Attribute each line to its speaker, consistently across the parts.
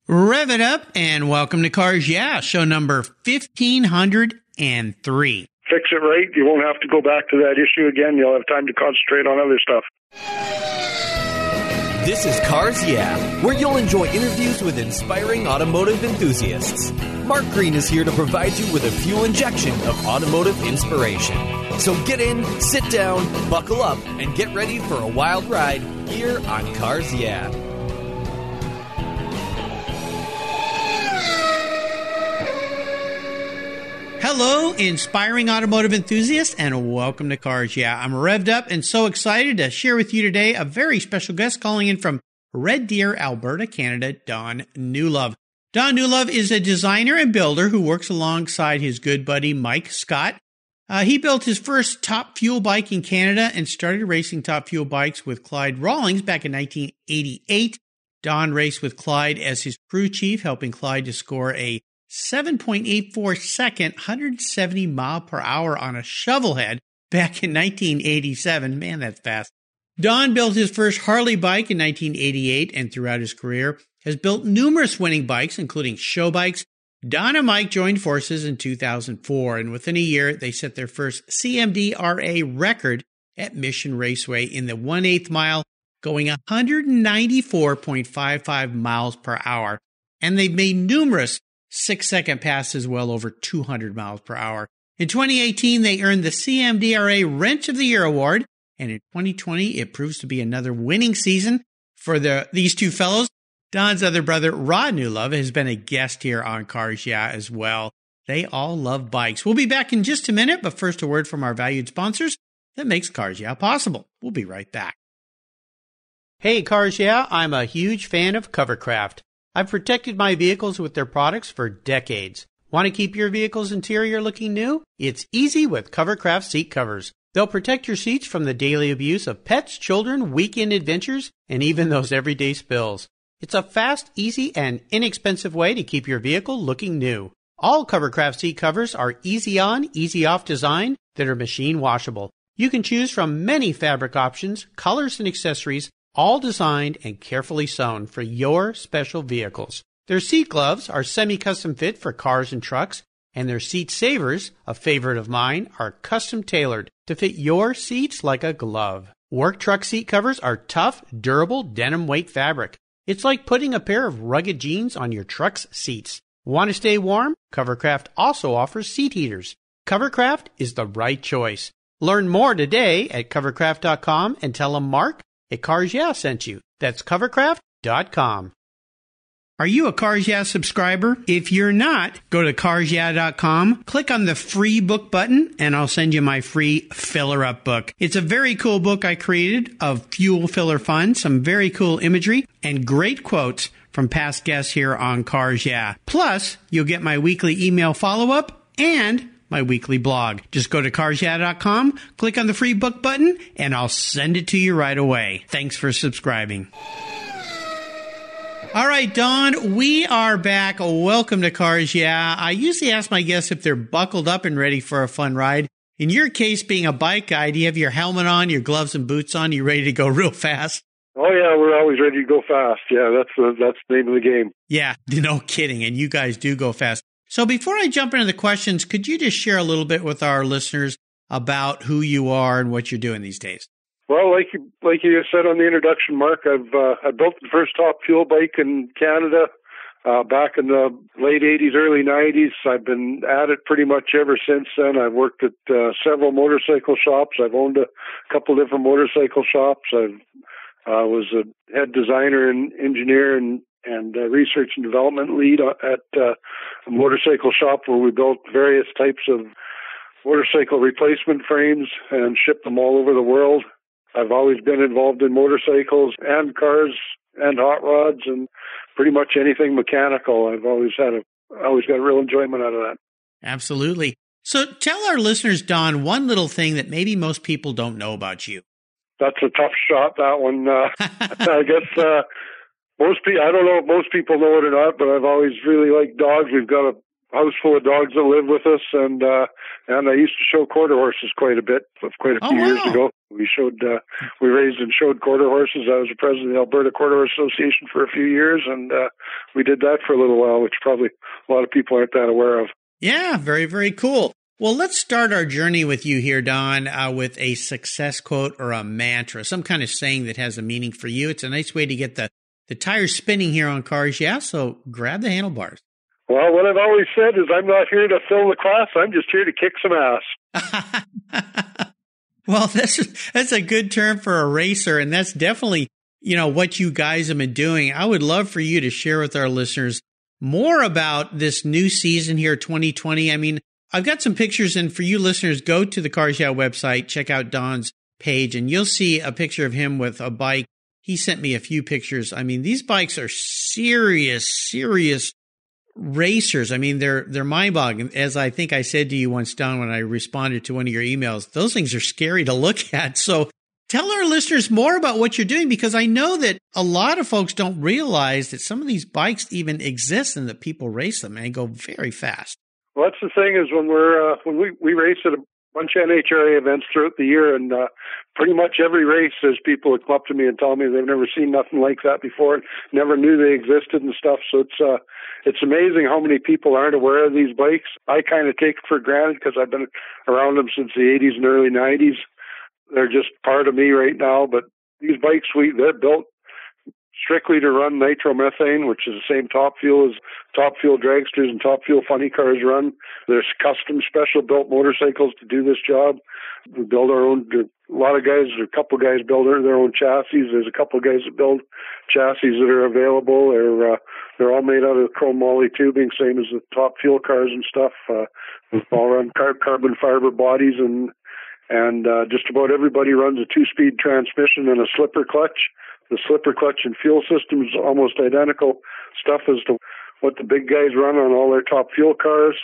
Speaker 1: Rev it up and welcome to Cars Yeah, show number 1503.
Speaker 2: Fix it right. You won't have to go back to that issue again. You'll have time to concentrate on other stuff.
Speaker 3: This is Cars Yeah, where you'll enjoy interviews with inspiring automotive enthusiasts. Mark Green is here to provide you with a fuel injection of automotive inspiration. So get in, sit down, buckle up, and get ready for a wild ride here on Cars Yeah.
Speaker 1: Hello, inspiring automotive enthusiasts, and welcome to Cars Yeah. I'm revved up and so excited to share with you today a very special guest calling in from Red Deer, Alberta, Canada, Don Newlove. Don Newlove is a designer and builder who works alongside his good buddy Mike Scott. He built his first top fuel bike in Canada and started racing top fuel bikes with Clyde Rawlings back in 1988. Don raced with Clyde as his crew chief, helping Clyde to score a 7.84 second, 170 mile per hour on a Shovelhead back in 1987. Man, that's fast. Don built his first Harley bike in 1988 and throughout his career has built numerous winning bikes, including show bikes. Don and Mike joined forces in 2004, and within a year, they set their first CMDRA record at Mission Raceway in the 1/8 mile, going 194.55 miles per hour. And they've made numerous 6-second passes well over 200 miles per hour. In 2018, they earned the CMDRA Wrench of the Year award, and in 2020, it proves to be another winning season for these two fellows. Don's other brother, Rod Newlove, has been a guest here on Cars Yeah as well. They all love bikes. We'll be back in just a minute, but first a word from our valued sponsors that makes Cars Yeah possible. We'll be right back. Hey, Cars Yeah, I'm a huge fan of Covercraft. I've protected my vehicles with their products for decades. Want to keep your vehicle's interior looking new? It's easy with Covercraft seat covers. They'll protect your seats from the daily abuse of pets, children, weekend adventures, and even those everyday spills. It's a fast, easy, and inexpensive way to keep your vehicle looking new. All Covercraft seat covers are easy on, easy off design that are machine washable. You can choose from many fabric options, colors, and accessories, all designed and carefully sewn for your special vehicles. Their seat gloves are semi-custom fit for cars and trucks, and their seat savers, a favorite of mine, are custom tailored to fit your seats like a glove. Work truck seat covers are tough, durable, denim weight fabric. It's like putting a pair of rugged jeans on your truck's seats. Want to stay warm? Covercraft also offers seat heaters. Covercraft is the right choice. Learn more today at covercraft.com and tell them Mark at Cars Yeah sent you. That's covercraft.com. Are you a Cars Yeah subscriber? If you're not, go to carsyeah.com, click on the free book button, and I'll send you my free Filler Up book. It's a very cool book I created of fuel filler fun, some very cool imagery, and great quotes from past guests here on Cars Yeah. Plus, you'll get my weekly email follow-up and my weekly blog. Just go to carsyeah.com, click on the free book button, and I'll send it to you right away. Thanks for subscribing. All right, Don, we are back. Welcome to Cars Yeah. I usually ask my guests if they're buckled up and ready for a fun ride. In your case, being a bike guy, do you have your helmet on, your gloves and boots on? You ready to go real fast?
Speaker 2: Oh, yeah, we're always ready to go fast. Yeah, that's the name of the game.
Speaker 1: Yeah, no kidding, and you guys do go fast. So before I jump into the questions, could you just share a little bit with our listeners about who you are and what you're doing these days?
Speaker 2: Well, like you said on the introduction, Mark, I built the first top fuel bike in Canada back in the late 80s, early 90s. I've been at it pretty much ever since then. I've worked at several motorcycle shops. I've owned a couple different motorcycle shops. I was a head designer and engineer and research and development lead at a motorcycle shop where we built various types of motorcycle replacement frames and shipped them all over the world. I've always been involved in motorcycles and cars and hot rods and pretty much anything mechanical. I've always got real enjoyment out of that.
Speaker 1: Absolutely. So tell our listeners, Don, one little thing that maybe most people don't know about you.
Speaker 2: That's a tough shot, that one. I guess most people, I don't know if most people know it or not, but I've always really liked dogs. We've got a house full of dogs that live with us, and I used to show quarter horses quite a few years ago. We raised and showed quarter horses. I was the president of the Alberta Quarter Horse Association for a few years, and we did that for a little while, which probably a lot of people aren't that aware of.
Speaker 1: Yeah, very, very cool. Well, let's start our journey with you here, Don, with a success quote or a mantra, some kind of saying that has a meaning for you. It's a nice way to get the tires spinning here on Cars Yeah, so grab the handlebars.
Speaker 2: Well, what I've always said is I'm not here to fill the class. I'm just here to kick some ass.
Speaker 1: Well, that's a good term for a racer, and that's definitely, what you guys have been doing. I would love for you to share with our listeners more about this new season here, 2020. I mean, I've got some pictures, and for you listeners, go to the Cars Yeah website, check out Don's page, and you'll see a picture of him with a bike. He sent me a few pictures. I mean, these bikes are serious racers. I mean, they're mind-boggling. As I think I said to you once, Don, when I responded to one of your emails, those things are scary to look at. So tell our listeners more about what you're doing, because I know that a lot of folks don't realize that some of these bikes even exist and that people race them and go very fast.
Speaker 2: Well, that's the thing is when we race at a bunch of NHRA events throughout the year, and pretty much every race there's people that come up to me and tell me they've never seen nothing like that before, never knew they existed and stuff. So it's amazing how many people aren't aware of these bikes. I kind of take it for granted because I've been around them since the 80s and early 90s. They're just part of me right now. But these bikes, they're built strictly to run nitromethane, which is the same top fuel as top fuel dragsters and top fuel funny cars run. There's custom special built motorcycles to do this job. We build our own. A couple guys build their own chassis. There's a couple guys that build chassis that are available. They're all made out of chrome moly tubing, same as the top fuel cars and stuff. All run carbon fiber bodies, and just about everybody runs a 2-speed transmission and a slipper clutch. The slipper clutch and fuel system is almost identical stuff as to what the big guys run on all their top fuel cars.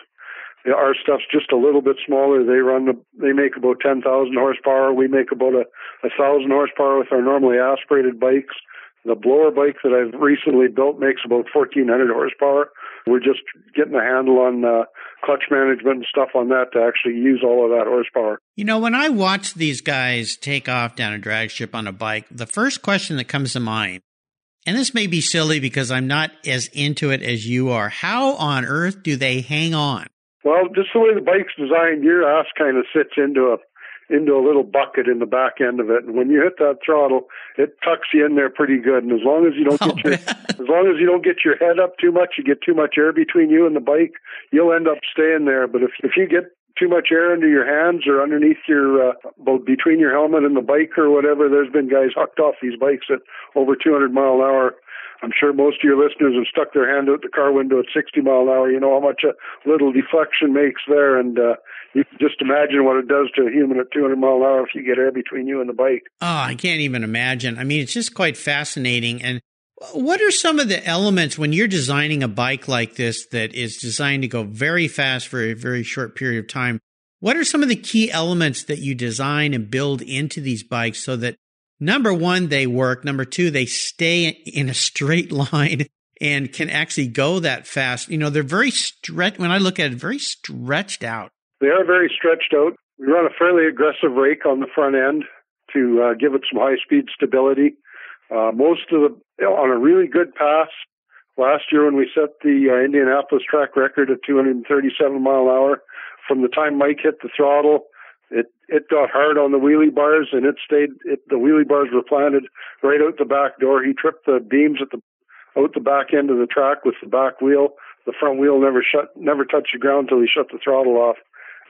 Speaker 2: Our stuff's just a little bit smaller. They make about 10,000 horsepower. We make about 1,000 horsepower with our normally aspirated bikes. The blower bike that I've recently built makes about 1,400 horsepower. We're just getting a handle on clutch management and stuff on that to actually use all of that horsepower.
Speaker 1: When I watch these guys take off down a drag strip on a bike, the first question that comes to mind, and this may be silly because I'm not as into it as you are, how on earth do they hang on?
Speaker 2: Well, just the way the bike's designed, your ass kind of sits into a little bucket in the back end of it, and when you hit that throttle, it tucks you in there pretty good. And as long as you don't get your head up too much, you get too much air between you and the bike, you'll end up staying there. But if you get too much air into your hands or underneath your between your helmet and the bike or whatever, there's been guys hucked off these bikes at over 200 mile an hour. I'm sure most of your listeners have stuck their hand out the car window at 60 mile an hour. You know how much a little deflection makes there, and you can just imagine what it does to a human at 200 mile an hour if you get air between you and the bike. Oh,
Speaker 1: I can't even imagine. I mean, it's just quite fascinating. And what are some of the elements when you're designing a bike like this that is designed to go very fast for a very short period of time? What are some of the key elements that you design and build into these bikes so that, number one, they work, number two, they stay in a straight line and can actually go that fast? They're very stretched. When I look at it, very stretched out.
Speaker 2: They are very stretched out. We run a fairly aggressive rake on the front end to give it some high-speed stability. On a really good pass, last year when we set the Indianapolis track record at 237 mile an hour, from the time Mike hit the throttle, it got hard on the wheelie bars, and the wheelie bars were planted right out the back door. He tripped the beams out the back end of the track with the back wheel. The front wheel never touched the ground until he shut the throttle off.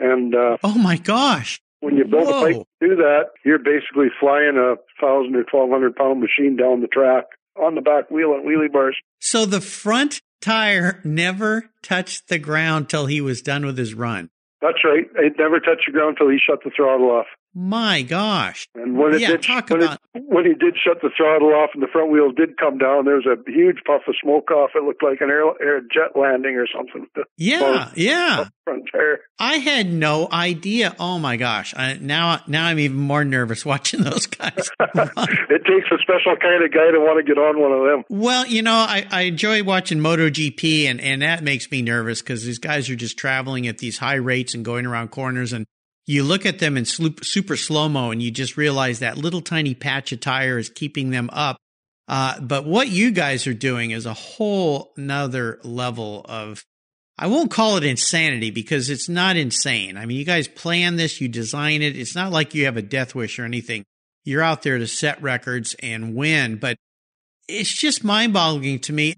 Speaker 2: And
Speaker 1: oh my gosh!
Speaker 2: When you build a bike to do that, you're basically flying a 1,000 or 1,200 pound machine down the track on the back wheel and wheelie bars.
Speaker 1: So the front tire never touched the ground till he was done with his run.
Speaker 2: That's right. It never touched the ground until he shut the throttle off.
Speaker 1: My gosh.
Speaker 2: And when he did shut the throttle off and the front wheels did come down, there was a huge puff of smoke off. It looked like an air jet landing or something.
Speaker 1: Yeah.
Speaker 2: Front tire.
Speaker 1: I had no idea. Oh my gosh. Now I'm even more nervous watching those guys run.
Speaker 2: It takes a special kind of guy to want to get on one of them.
Speaker 1: Well, I enjoy watching MotoGP and that makes me nervous because these guys are just traveling at these high rates and going around corners, and you look at them in super slow-mo and you just realize that little tiny patch of tire is keeping them up. But what you guys are doing is a whole nother level of, I won't call it insanity because it's not insane. I mean, you guys plan this, you design it. It's not like you have a death wish or anything. You're out there to set records and win, but it's just mind-boggling to me.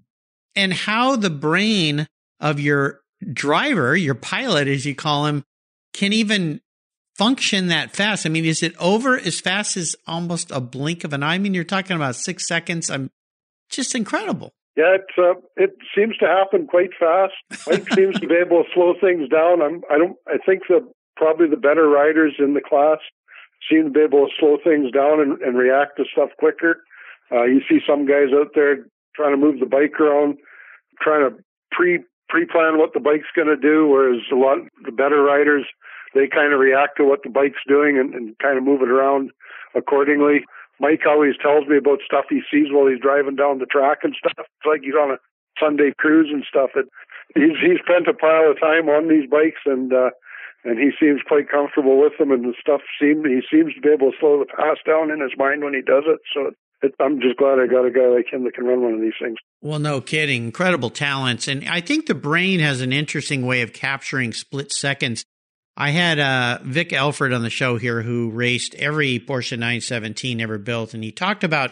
Speaker 1: And how the brain of your driver, your pilot, as you call him, can even function that fast. I mean, is it over as fast as almost a blink of an eye? I mean, you're talking about 6 seconds. I'm just incredible.
Speaker 2: Yeah, it seems to happen quite fast. Mike seems to be able to slow things down. I think probably the better riders in the class seem to be able to slow things down and react to stuff quicker. You see some guys out there trying to move the bike around, trying to pre-plan what the bike's going to do, whereas a lot of the better riders, they kind of react to what the bike's doing and kind of move it around accordingly. Mike always tells me about stuff he sees while he's driving down the track and stuff. It's like he's on a Sunday cruise and stuff. He's spent a pile of time on these bikes and he seems quite comfortable with them, and the stuff he seems to be able to slow the pass down in his mind when he does it. So I'm just glad I got a guy like him that can run one of these things.
Speaker 1: Well, no kidding. Incredible talents. And I think the brain has an interesting way of capturing split seconds. I had Vic Elford on the show here who raced every Porsche 917 ever built, and he talked about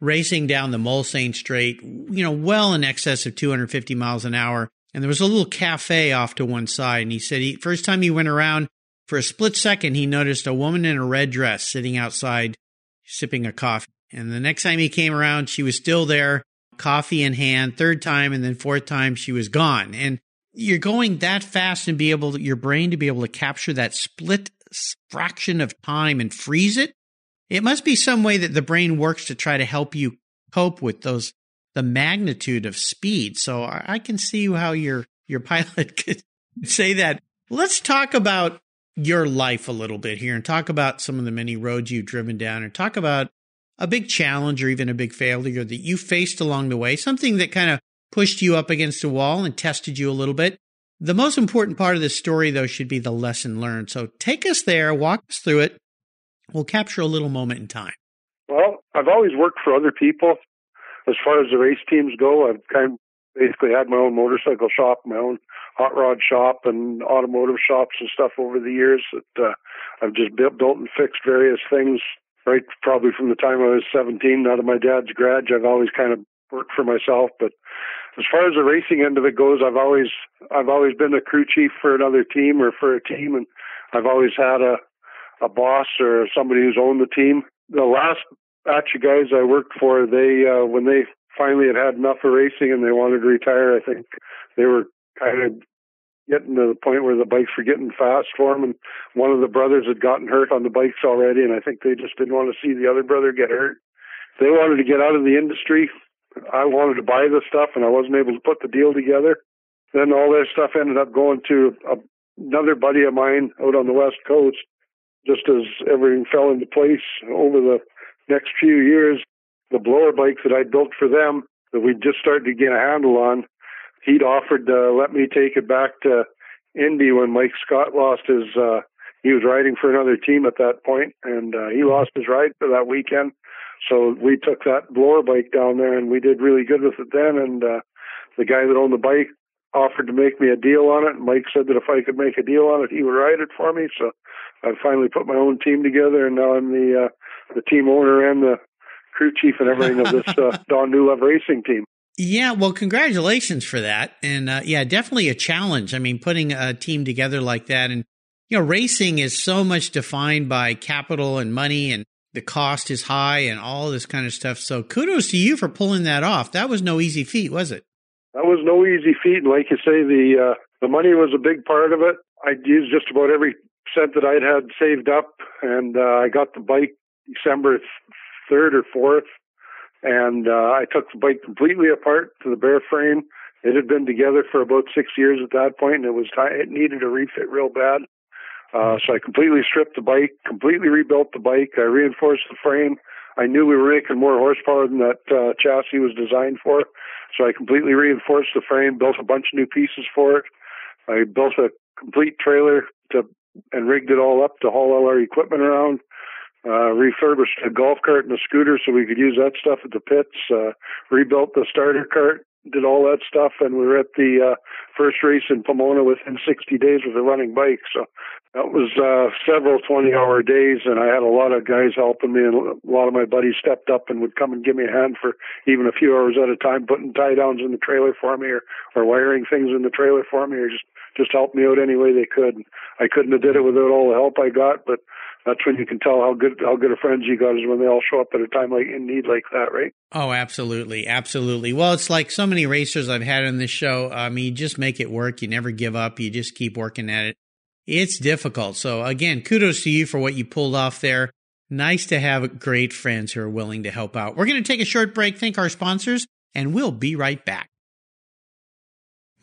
Speaker 1: racing down the Mulsanne Straight, well in excess of 250 miles an hour. And there was a little cafe off to one side, and he said first time he went around, for a split second, he noticed a woman in a red dress sitting outside sipping a coffee. And the next time he came around, she was still there, coffee in hand. Third time, and then fourth time, she was gone. And you're going that fast and your brain to be able to capture that split fraction of time and freeze it. It must be some way that the brain works to try to help you cope with the magnitude of speed. So I can see how your pilot could say that. Let's talk about your life a little bit here and talk about some of the many roads you've driven down and talk about a big challenge or even a big failure that you faced along the way, something that kind of pushed you up against a wall and tested you a little bit. The most important part of this story, though, should be the lesson learned. So take us there, walk us through it. We'll capture a little moment in time.
Speaker 2: Well, I've always worked for other people. As far as the race teams go, I've kind of basically had my own motorcycle shop, my own hot rod shop and automotive shops and stuff over the years that I've just built and fixed various things right probably from the time I was 17 out of my dad's garage. I've always kind of worked for myself, but as far as the racing end of it goes, I've always been a crew chief for another team or for a team, and I've always had a boss or somebody who's owned the team. The last batch of guys I worked for, they when they finally had enough of racing and they wanted to retire, I think they were kind of getting to the point where the bikes were getting fast for them, and one of the brothers had gotten hurt on the bikes already, and I think they just didn't want to see the other brother get hurt. They wanted to get out of the industry. I wanted to buy the stuff, and I wasn't able to put the deal together. Then all their stuff ended up going to another buddy of mine out on the West Coast. Just as everything fell into place over the next few years, the blower bikes that I built for them that we just started to get a handle on, he'd offered to let me take it back to Indy when Mike Scott lost his, he was riding for another team at that point, and he lost his ride for that weekend. So we took that blower bike down there, and we did really good with it then. And the guy that owned the bike offered to make me a deal on it. And Mike said that if I could make a deal on it, he would ride it for me. So I finally put my own team together, and now I'm the team owner and the crew chief and everything of this Rod Newlove racing team.
Speaker 1: Yeah, well, congratulations for that. And yeah, definitely a challenge. I mean, putting a team together like that. And, racing is so much defined by capital and money, and the cost is high and all this kind of stuff. So kudos to you for pulling that off. That was no easy feat, was it?
Speaker 2: That was no easy feat. And like you say, the money was a big part of it. I'd used just about every cent that I'd had saved up, and I got the bike December 3rd or 4th. And I took the bike completely apart to the bare frame. It had been together for about 6 years at that point, and it needed a refit real bad. So I completely stripped the bike, completely rebuilt the bike. I reinforced the frame. I knew we were making more horsepower than that chassis was designed for. So I completely reinforced the frame, built a bunch of new pieces for it. I built a complete trailer to and rigged it all up to haul all our equipment around. Refurbished a golf cart and a scooter so we could use that stuff at the pits. Rebuilt the starter cart, did all that stuff, and we were at the first race in Pomona within 60 days with a running bike. So that was several 20-hour days, and I had a lot of guys helping me, and a lot of my buddies stepped up and would come and give me a hand for even a few hours at a time, putting tie-downs in the trailer for me, or wiring things in the trailer for me, or just help me out any way they could. I couldn't have did it without all the help I got, but that's when you can tell how good of friends you got, is when they all show up at a time like in need like that, right?
Speaker 1: Oh, absolutely. Absolutely. Well, it's like so many racers I've had on this show. You just make it work. You never give up. You just keep working at it. It's difficult. So again, kudos to you for what you pulled off there. Nice to have great friends who are willing to help out. We're going to take a short break, thank our sponsors, and we'll be right back.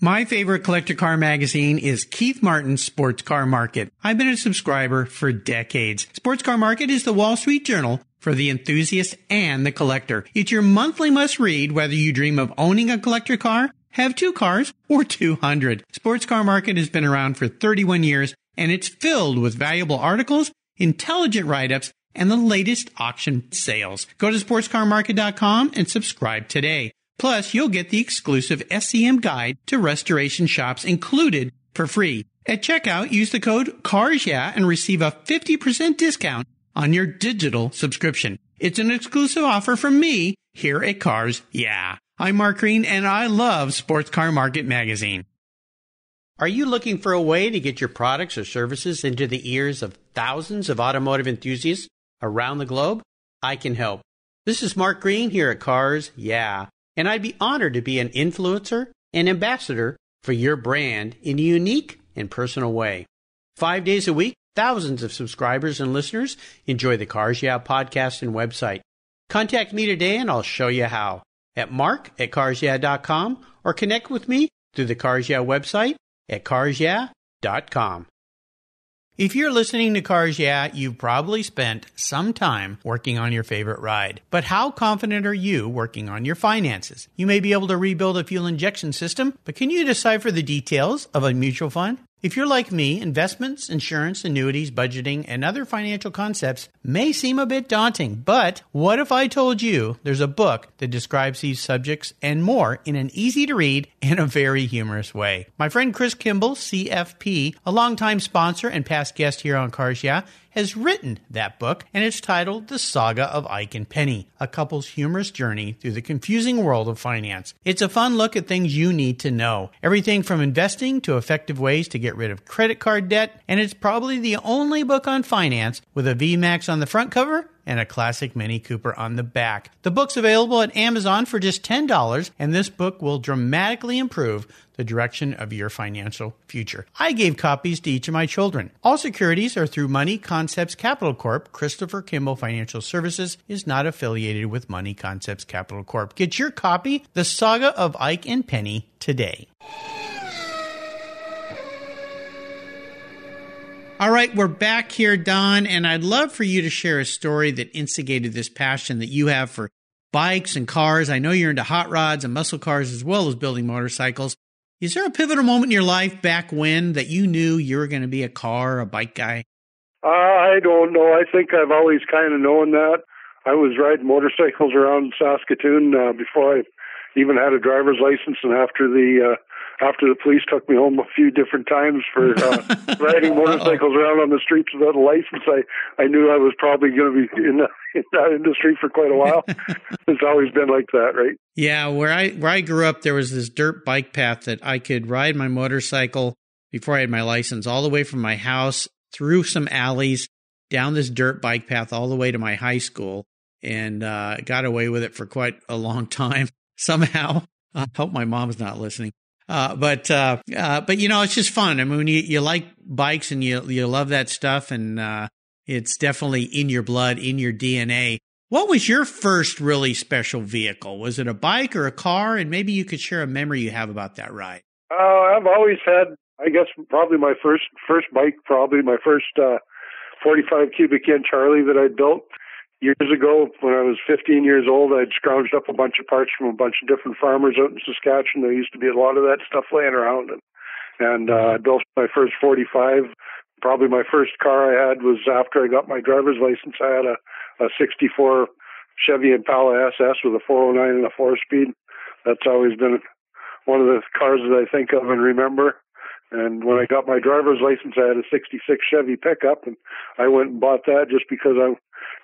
Speaker 1: My favorite collector car magazine is Keith Martin's Sports Car Market. I've been a subscriber for decades. Sports Car Market is the Wall Street Journal for the enthusiast and the collector. It's your monthly must-read whether you dream of owning a collector car, have 2 cars, or 200. Sports Car Market has been around for 31 years, and it's filled with valuable articles, intelligent write-ups, and the latest auction sales. Go to sportscarmarket.com and subscribe today. Plus, you'll get the exclusive SCM guide to restoration shops included for free. At checkout, use the code CARSYEAH and receive a 50% discount on your digital subscription. It's an exclusive offer from me here at Cars Yeah. I'm Mark Green, and I love Sports Car Market magazine. Are you looking for a way to get your products or services into the ears of thousands of automotive enthusiasts around the globe? I can help. This is Mark Green here at Cars Yeah. And I'd be honored to be an influencer and ambassador for your brand in a unique and personal way. 5 days a week, thousands of subscribers and listeners enjoy the Cars Yeah podcast and website. Contact me today and I'll show you how at mark@carsyeah.com or connect with me through the Cars Yeah website at carsyeah.com. If you're listening to Cars Yeah, you've probably spent some time working on your favorite ride. But how confident are you working on your finances? You may be able to rebuild a fuel injection system, but can you decipher the details of a mutual fund? If you're like me, investments, insurance, annuities, budgeting, and other financial concepts may seem a bit daunting, but what if I told you there's a book that describes these subjects and more in an easy-to-read and a very humorous way? My friend Chris Kimball, CFP, a longtime sponsor and past guest here on Cars Yeah, has written that book, and it's titled The Saga of Ike and Penny, a couple's humorous journey through the confusing world of finance. It's a fun look at things you need to know. Everything from investing to effective ways to get rid of credit card debt, and it's probably the only book on finance with a VMAX on the front cover and a classic Mini Cooper on the back. The book's available at Amazon for just $10, and this book will dramatically improve the direction of your financial future. I gave copies to each of my children. All securities are through Money Concepts Capital Corp. Christopher Kimball Financial Services is not affiliated with Money Concepts Capital Corp. Get your copy, The Saga of Ike and Penny, today. All right, we're back here, Don, and I'd love for you to share a story that instigated this passion that you have for bikes and cars. I know you're into hot rods and muscle cars as well as building motorcycles. Is there a pivotal moment in your life back when that you knew you were going to be a car or a bike guy?
Speaker 2: I don't know. I think I've always kind of known that. I was riding motorcycles around Saskatoon before I even had a driver's license, and after the police took me home a few different times for riding motorcycles around on the streets without a license, I knew I was probably going to be in that industry for quite a while. It's always been like that, right?
Speaker 1: Yeah, where I grew up, there was this dirt bike path that I could ride my motorcycle before I had my license all the way from my house through some alleys down this dirt bike path all the way to my high school, and got away with it for quite a long time somehow. I hope my mom's not listening. But you know, it's just fun. I mean, when you like bikes and you love that stuff, and it's definitely in your blood, in your DNA. What was your first really special vehicle? Was it a bike or a car? And maybe you could share a memory you have about that ride.
Speaker 2: I've always had, I guess, probably my first bike, probably my first 45 cubic inch Harley that I built. Years ago, when I was 15 years old, I'd scrounged up a bunch of parts from a bunch of different farmers out in Saskatchewan. There used to be a lot of that stuff laying around. And I built my first 45, probably my first car I had was after I got my driver's license. I had a 64 Chevy Impala SS with a 409 and a 4-speed. That's always been one of the cars that I think of and remember. And when I got my driver's license, I had a 66 Chevy pickup, and I went and bought that just because I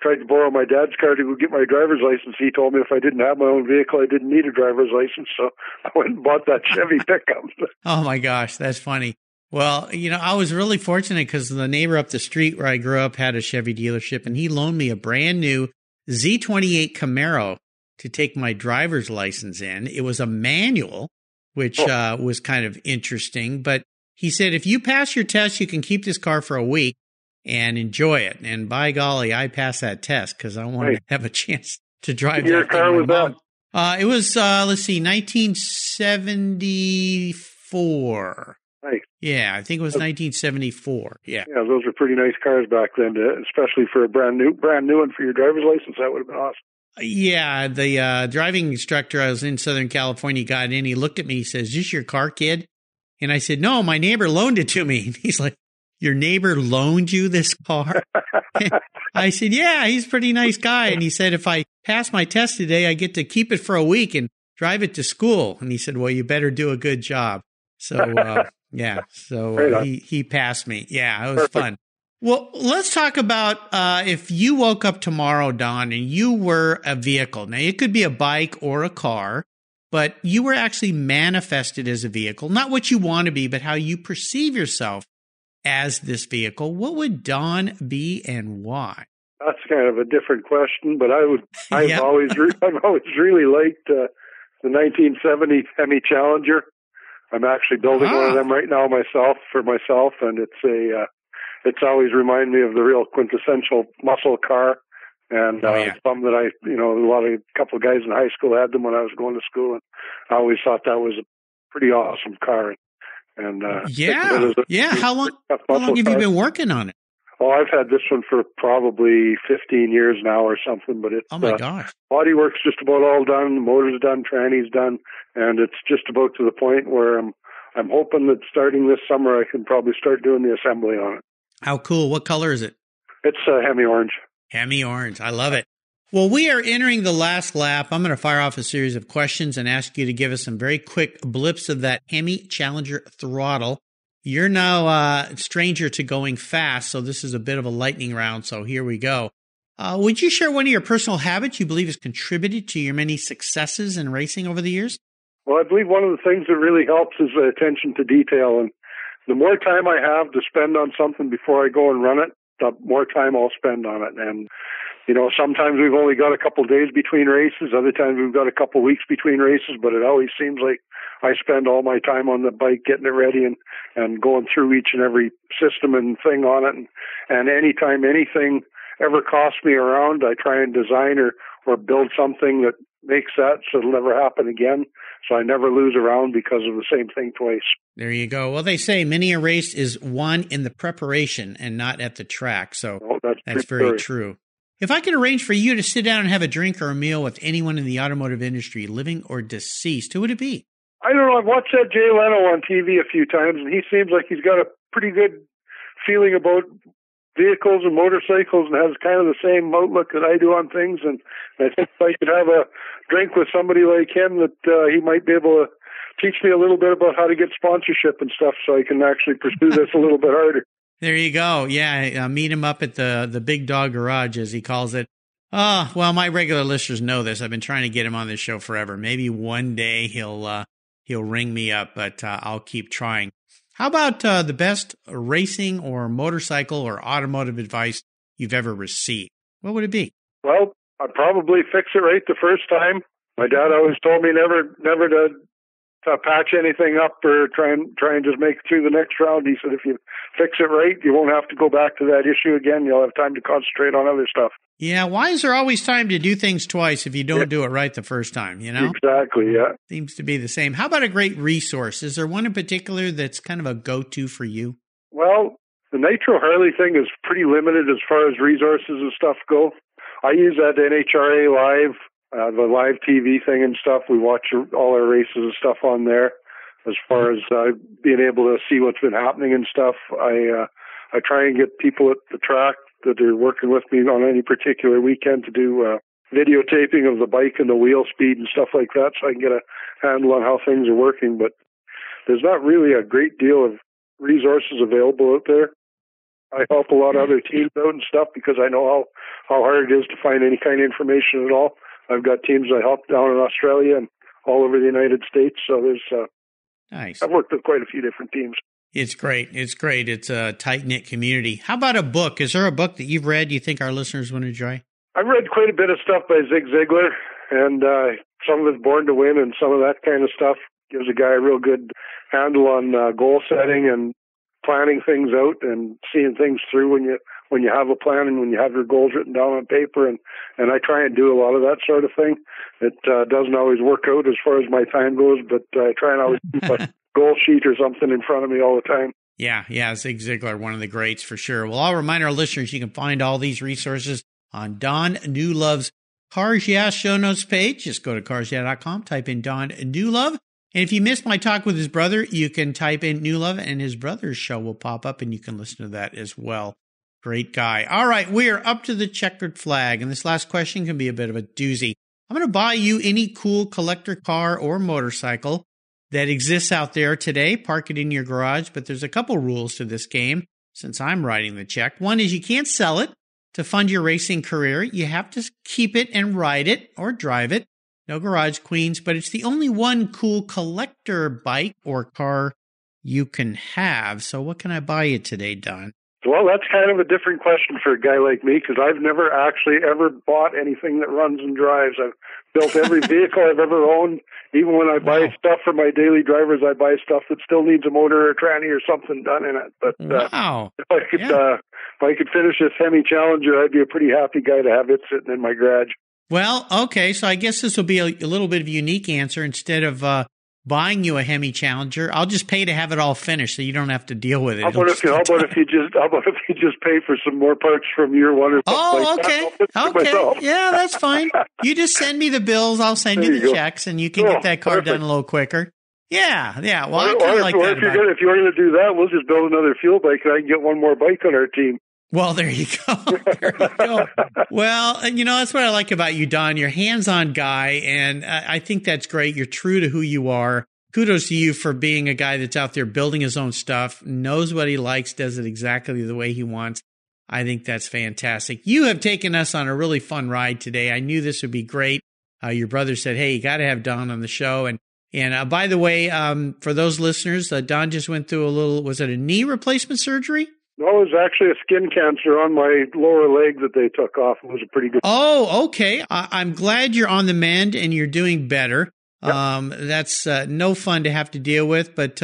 Speaker 2: tried to borrow my dad's car to go get my driver's license. He told me if I didn't have my own vehicle, I didn't need a driver's license, so I went and bought that Chevy pickup.
Speaker 1: Oh, my gosh, that's funny. Well, I was really fortunate because the neighbor up the street where I grew up had a Chevy dealership, and he loaned me a brand new Z28 Camaro to take my driver's license in. It was a manual, which was kind of interesting, but he said, if you pass your test, you can keep this car for a week and enjoy it. And by golly, I passed that test because I wanted to have a chance to drive
Speaker 2: your car was that?
Speaker 1: It was, 1974.
Speaker 2: Nice.
Speaker 1: Yeah, I think it was 1974. Yeah.
Speaker 2: Yeah, those were pretty nice cars back then, especially for a brand new one for your driver's license. That would have been awesome.
Speaker 1: Yeah, the driving instructor, I was in Southern California, got in. He looked at me. He says, "Is this your car, kid?" And I said, "No, my neighbor loaned it to me." And he's like, "Your neighbor loaned you this car?" I said, "Yeah, he's a pretty nice guy." And he said, "If I pass my test today, I get to keep it for a week and drive it to school." And he said, "Well, you better do a good job." So, he passed me. Yeah, it was fun. Well, let's talk about if you woke up tomorrow, Don, and you were a vehicle. Now, it could be a bike or a car, but you were actually manifested as a vehicle, not what you want to be, but how you perceive yourself as this vehicle. What would Don be and why?
Speaker 2: That's kind of a different question, but I've always really liked the 1970 Hemi Challenger. I'm actually building one of them right now for myself, and it's always reminded me of the real quintessential muscle car. And some that a couple of guys in high school had them when I was going to school, and I always thought that was a pretty awesome car. And how long have you been working on it? Oh, I've had this one for probably 15 years now or something. But it's bodywork's just about all done, the motor's done, tranny's done, and it's just about to the point where I'm hoping that starting this summer I can probably start doing the assembly on it.
Speaker 1: How cool! What color is it?
Speaker 2: It's Hemi Orange.
Speaker 1: Hemi Orange. I love it. Well, we are entering the last lap. I'm going to fire off a series of questions and ask you to give us some very quick blips of that Hemi Challenger throttle. You're now a stranger to going fast, so this is a bit of a lightning round, so here we go. Would you share one of your personal habits you believe has contributed to your many successes in racing over the years?
Speaker 2: Well, I believe one of the things that really helps is the attention to detail. And the more time I have to spend on something before I go and run it, the more time I'll spend on it. And, sometimes we've only got a couple days between races. Other times we've got a couple weeks between races, but it always seems like I spend all my time on the bike getting it ready and going through each and every system and thing on it. And anytime anything ever costs me around, I try and design or build something that makes that so it'll never happen again. So I never lose around because of the same thing twice.
Speaker 1: There you go. Well, they say many a race is won in the preparation and not at the track. So that's very true. If I could arrange for you to sit down and have a drink or a meal with anyone in the automotive industry, living or deceased, who would it be?
Speaker 2: I don't know. I've watched that Jay Leno on TV a few times, and he seems like he's got a pretty good feeling about vehicles and motorcycles and has kind of the same outlook that I do on things. And I think if I could have a drink with somebody like him, that he might be able to teach me a little bit about how to get sponsorship and stuff so I can actually pursue this a little bit harder.
Speaker 1: There you go. Yeah, meet him up at the Big Dog Garage, as he calls it. Well, my regular listeners know this. I've been trying to get him on this show forever. Maybe one day he'll ring me up, but I'll keep trying. How about the best racing or motorcycle or automotive advice you've ever received? What would it be?
Speaker 2: Well, I'd probably fix it right the first time. My dad always told me never to patch anything up or try and just make it through the next round. He said, if you fix it right, you won't have to go back to that issue again. You'll have time to concentrate on other stuff.
Speaker 1: Yeah, why is there always time to do things twice if you don't do it right the first time,
Speaker 2: Exactly, yeah.
Speaker 1: Seems to be the same. How about a great resource? Is there one in particular that's kind of a go-to for you?
Speaker 2: Well, the Nitro Harley thing is pretty limited as far as resources and stuff go. I use that NHRA Live, the live TV thing and stuff. We watch all our races and stuff on there. As far as being able to see what's been happening and stuff, I I try and get people at the track that are working with me on any particular weekend to do videotaping of the bike and the wheel speed and stuff like that, so I can get a handle on how things are working. But there's not really a great deal of resources available out there. I help a lot of other teams out and stuff because I know how hard it is to find any kind of information at all. I've got teams I help down in Australia and all over the United States. So there's
Speaker 1: nice.
Speaker 2: I've worked with quite a few different teams.
Speaker 1: It's great. It's great. It's a tight-knit community. How about a book? Is there a book that you've read you think our listeners would enjoy?
Speaker 2: I've read quite a bit of stuff by Zig Ziglar, and some of it's Born to Win and some of that kind of stuff. Gives a guy a real good handle on goal setting and planning things out and seeing things through when you have a plan and when you have your goals written down on paper. And I try and do a lot of that sort of thing. It doesn't always work out as far as my time goes, but I try and always keep a goal sheet or something in front of me all the time. Yeah,
Speaker 1: Zig Ziglar, one of the greats for sure. Well, I'll remind our listeners you can find all these resources on Don Newlove's Cars Yeah show notes page. Just go to carsyeah.com, type in Don Newlove. And if you missed my talk with his brother, you can type in Newlove and his brother's show will pop up and you can listen to that as well. Great guy. All right, we are up to the checkered flag. And this last question can be a bit of a doozy. I'm going to buy you any cool collector car or motorcycle that exists out there today. Park it in your garage. But there's a couple rules to this game since I'm writing the check. One is you can't sell it to fund your racing career. You have to keep it and ride it or drive it. No garage queens, but it's the only one cool collector bike or car you can have. So what can I buy you today, Don?
Speaker 2: Well, that's kind of a different question for a guy like me because I've never actually ever bought anything that runs and drives. I've built every vehicle I've ever owned. Even when I buy stuff for my daily drivers, I buy stuff that still needs a motor or a tranny or something done in it. But if I could finish this Hemi Challenger, I'd be a pretty happy guy to have it sitting in my garage.
Speaker 1: Well, okay, so I guess this will be a little bit of a unique answer. Instead of buying you a Hemi Challenger, I'll just pay to have it all finished, so you don't have to deal with it.
Speaker 2: How about if you just pay for some more parts from your one or something like that?
Speaker 1: Okay, yeah, that's fine. You just send me the bills, I'll send you the checks, and you can get that car done a little quicker. Yeah. Well, I kind of like that.
Speaker 2: If you're going to do that, we'll just build another fuel bike, and I can get one more bike on our team.
Speaker 1: Well, there you go. Well, that's what I like about you, Don. You're a hands-on guy, and I think that's great. You're true to who you are. Kudos to you for being a guy that's out there building his own stuff, knows what he likes, does it exactly the way he wants. I think that's fantastic. You have taken us on a really fun ride today. I knew this would be great. Your brother said, hey, you got to have Don on the show. And by the way, for those listeners, Don just went through was it a knee replacement surgery?
Speaker 2: No, it was actually a skin cancer on my lower leg that they took off. It was a pretty good.
Speaker 1: Oh, okay. I'm glad you're on the mend and you're doing better. Yep. That's no fun to have to deal with, but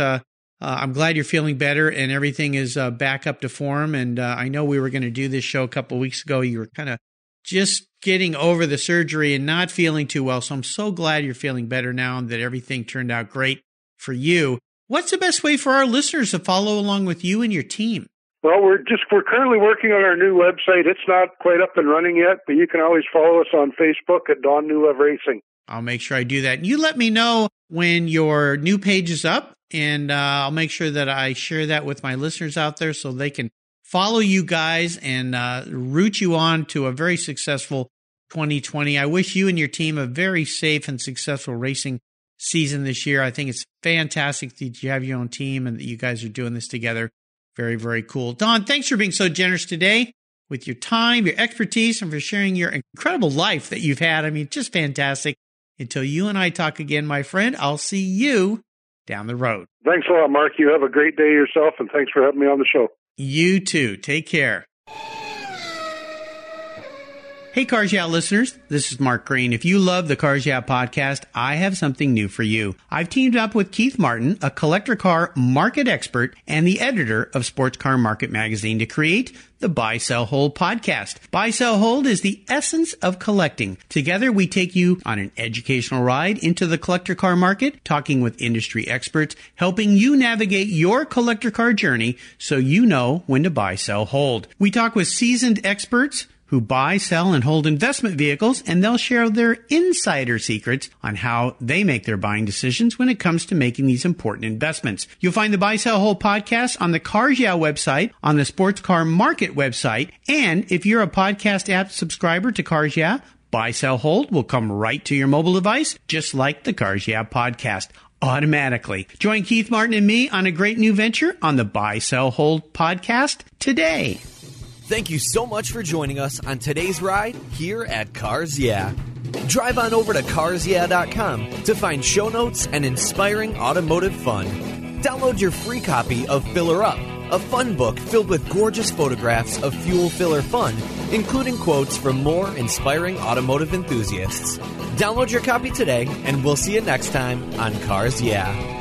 Speaker 1: I'm glad you're feeling better and everything is back up to form. And I know we were going to do this show a couple of weeks ago. You were kind of just getting over the surgery and not feeling too well. So I'm so glad you're feeling better now and that everything turned out great for you. What's the best way for our listeners to follow along with you and your team?
Speaker 2: Well, we're currently working on our new website. It's not quite up and running yet, but you can always follow us on Facebook at Don Newlove Racing.
Speaker 1: I'll make sure I do that. And you let me know when your new page is up, and I'll make sure that I share that with my listeners out there so they can follow you guys and root you on to a very successful 2020. I wish you and your team a very safe and successful racing season this year. I think it's fantastic that you have your own team and that you guys are doing this together. Very, very cool. Don, thanks for being so generous today with your time, your expertise, and for sharing your incredible life that you've had. I mean, just fantastic. Until you and I talk again, my friend, I'll see you down the road.
Speaker 2: Thanks a lot, Mark. You have a great day yourself, and thanks for having me on the show.
Speaker 1: You too. Take care. Hey, Cars Yeah listeners, this is Mark Green. If you love the Cars Yeah podcast, I have something new for you. I've teamed up with Keith Martin, a collector car market expert and the editor of Sports Car Market magazine, to create the Buy, Sell, Hold podcast. Buy, Sell, Hold is the essence of collecting. Together, we take you on an educational ride into the collector car market, talking with industry experts, helping you navigate your collector car journey so you know when to buy, sell, hold. We talk with seasoned experts who buy, sell, and hold investment vehicles, and they'll share their insider secrets on how they make their buying decisions when it comes to making these important investments. You'll find the Buy, Sell, Hold podcast on the Cars Yeah website, on the Sports Car Market website, and if you're a podcast app subscriber to Cars Yeah, Buy, Sell, Hold will come right to your mobile device, just like the Cars Yeah podcast, automatically. Join Keith Martin and me on a great new venture on the Buy, Sell, Hold podcast today.
Speaker 3: Thank you so much for joining us on today's ride here at Cars Yeah. Drive on over to carsyeah.com to find show notes and inspiring automotive fun. Download your free copy of Filler Up, a fun book filled with gorgeous photographs of fuel filler fun, including quotes from more inspiring automotive enthusiasts. Download your copy today, and we'll see you next time on Cars Yeah.